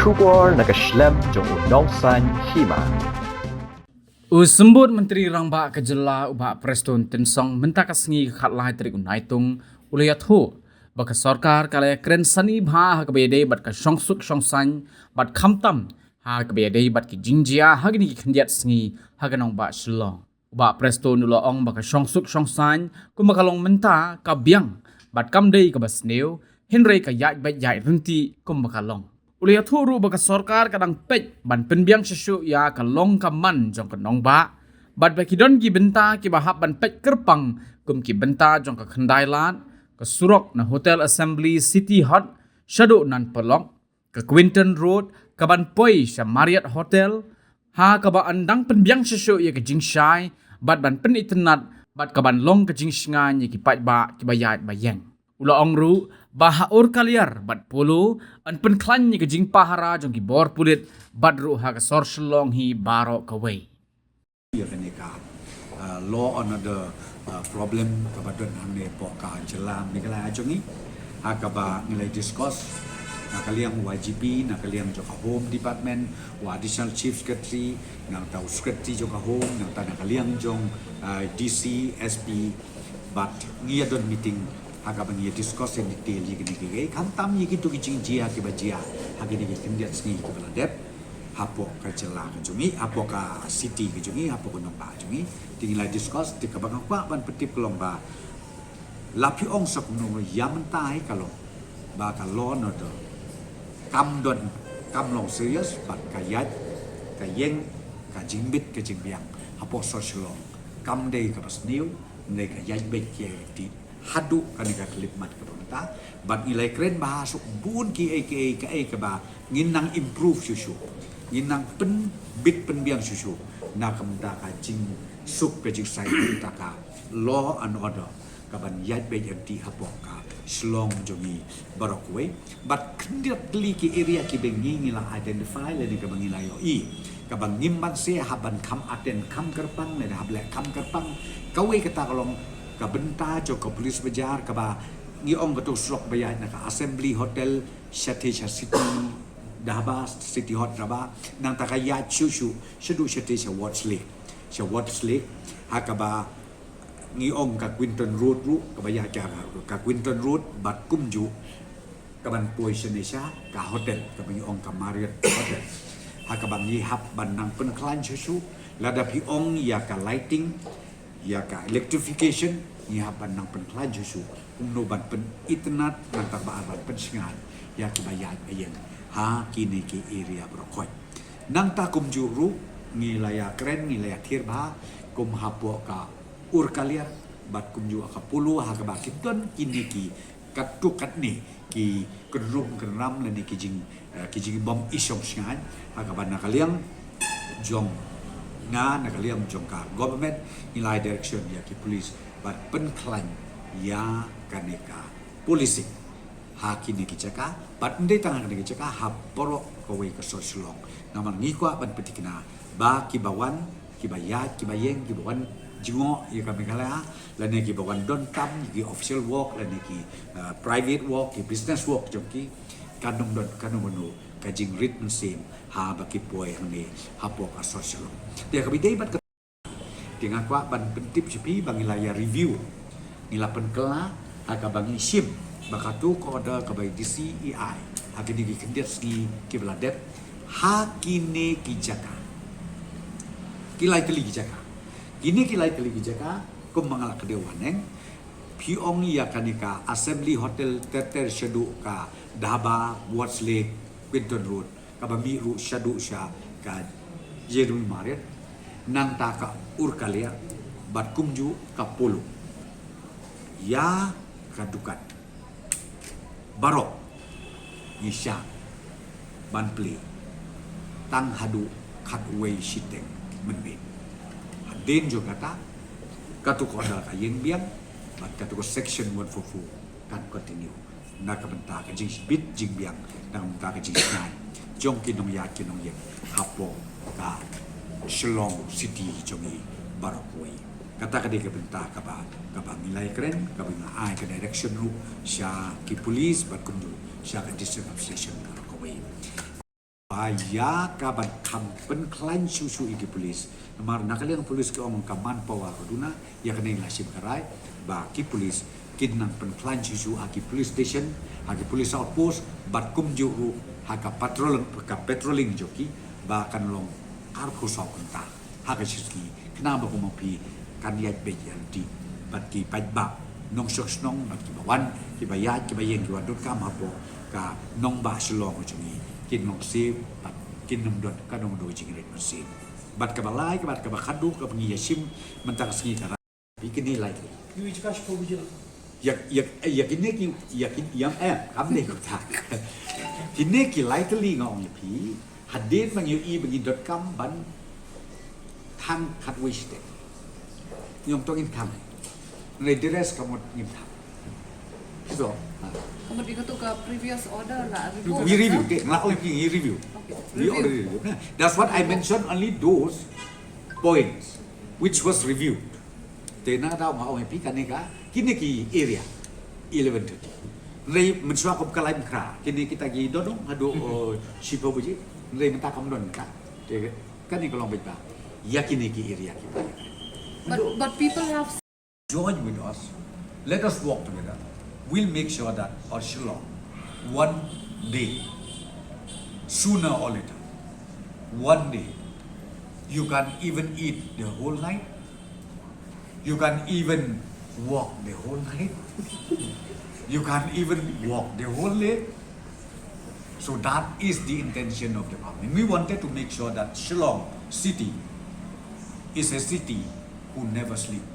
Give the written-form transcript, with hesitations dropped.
bersyukur nak keslem jong unongsan hima. Usembut Menteri Rangba Kejela ubah Preston Tensong mentakasngi khatlai trik unaitung ulayat ho baka sarkar kala kren sani bha hakbede bat ka songsuk songsan bat khamtam hakbede bat ki jingjia hagni ki khndiat sngi haganong ba shlong ubah Preston ulo ong baka songsuk songsan kumakalong menta ka biang bat kamdei ka basneu henry ka yai bat yai runti kumakalong Ulia thuru baka sarkar kadang pej ban penbiang sesu ya kalong kaman jong kanong ba bat baki don ki benta ki bahap ban pej kerpang kum ki benta jong ka khandai lat ka surok na Hotel Assembly City Hot shadow nan pelok ka Quinton Road ka ban poi sa Marriott Hotel ha ka ba andang penbiang sesu ya ka jingshai bat ban pen itnat bat ka ban long ka jingsnga ni ki pai ba ki bayat bayang Ula ongru baha or kaliar bat polo an pen klan ni ke jing pahara jong ki bor pulit bat ru ha ka sor shlong hi baro ka wei. Law on the problem kabadon hane po ka jelam ni kala ajongi akaba nilai discuss nakaliang YGP nakaliang joka home department wa additional chief secretary nang tau secretary joka home nang ta nakaliang jong DC SP but ngiadon meeting agak bangi discuss in detail ye gini kam tam ye gitu kicing jia ke bajia hagini ye tindiat sni ke beladep hapo ka jela ke jungi hapo ka city ke jungi hapo ko nomba jungi tinggal discuss ti ka bang kwa ban petip lomba lapi ong sak no yam tai kalau ba ka lo no do kam don kam long serious bat ka yat ka yeng ka jingbit ke jingbiang hapo social kam dei ka basniu ne ka yat bet ke ti hadu kanika klip mat ke pemeta bat nilai keren bahasa bun ki ke ba nginang improve susu nginang pen bit penbiang susu nak kemda ka jing suk ke jing sai ta ka law and order ka ban yat be yanti hapoka slong jongi barokwe bat kendiat li ki area ki bengi ngila identify le ni ka bangila yo i ka bang ngimban se haban kam aten kam kerpang le hable kam kerpang kawe kata kalong ka benta jo ka polis bajar ka ba ngi ong betul slok bayar na ka assembly hotel Shatisha City Dahaba City Hot Raba nang ta ka ya chuchu shedu Shatisha Watch Lake ha ka ba ngi ong ka Quinton Road ru ka ba ya ka Quinton Road bat kumju ka ban positionisha ka hotel ka ngi ong ka Marriott Hotel ha ka ba ngi hap ban nang pen klan chuchu lada pi ong ya ka lighting ya ka electrification ni hapan nang pen klan jusu umnoban pen internet nang tarbaban pen singan ya ki bayat ayen ha kini ki area brokoi nang ta kum juru ngi laya keren ngi laya thirba kum hapo ka ur kaliar bat kum ju ka pulu ha ka ba kiton kini ki katukat ni ki kerum keram le ni ki jing bom isong singan ha ka ba nakaliang jong na nakaliam jongka government nilai direction ya ki police bat penklan ya kaneka polisi hakini ki caka bat ndai tangan ki caka ha porok kowe ke soslong naman ngikwa ban petikna ba ki bawan ki bayat ki bayeng ki bawan jingo ya kami kala la ne ki bawan don tam ki official work la ne ki private work ki business work jongki kanung don kanung menu kajing ritmen sim ha baki poe ni hapo ka social dia ka bidai bat dengan kwa ban pentip sipi bangilaya review ngila penkela aga bangi sim bakatu ko ada ka bai DCEI hakini ki kendiat ski ki beladet hakine ki jaka kilai teli ki jaka kini kilai teli ki jaka kum mangala ke dewaneng piong ya kanika assembly hotel teter shedu ka Dahaba Watch Lake Quinton Road kabami ru shadu sha ka Jeremy Marriott nang ta ka urkalia bat kumju ka polo ya kadukat barok nisha banpli tang hadu khatway shiteng menbe hadin jo kata katu ko da ka yeng biang bat katu ko section 144 kan continue nak benta ka jing bit jing biang nang benta ka jing nai jong kinong ya kinong ye hapo ka Shalom City jongi barokwe kata ka de ka benta ka ba nilai keren ka ba ai ka direction ru sya ki police bat kundu sya ka district of station ka Baya kabat kam penklain susu igi polis. Namar nakaliang polis ke omong kaman pawa kaduna ya kena lasib karai ba ki polis kinang penklain susu agi police station agi police outpost bat kum juru haka patrolling joki ba kan long kar khusau kenta haka siski kenapa ko mapi kan yat bejan di bat ki pajba nong sok nong bat ki bawan ki bayat ki bayeng ki wadut kam hapo ka nong ba selong jungi kin nong sip bat kin nong dot ka nong do jingret mesin bat ka balai ka bat ka khadu ka pengi yasim mentak sengi kara bikini lai You which cash for vigil? yak kini ki yak yang kam ne ko tak kini ki lightly ngong ya pi hadin bang yu i bagi dot com ban thang khat wish te nyong tong in tham ne dress kamot ngim tham so Kemudian itu ke previous order lah. we review ke ngak oi pi review we already review that's what I mentioned only those points which was reviewed tena tau ngak oi pi kaneka kini ki area 11:30 rei mensua kop kalai kra kini kita gi dodong adu sipo buji rei menta kam don ka kan ni kolong beta ya kini ki area kita But people have join with us let us walk together we'll make sure that our Shillong one day sooner or later one day you can even eat the whole night you can even walk the whole night you can even walk the whole day so that is the intention of the government we wanted to make sure that Shillong city is a city who never sleep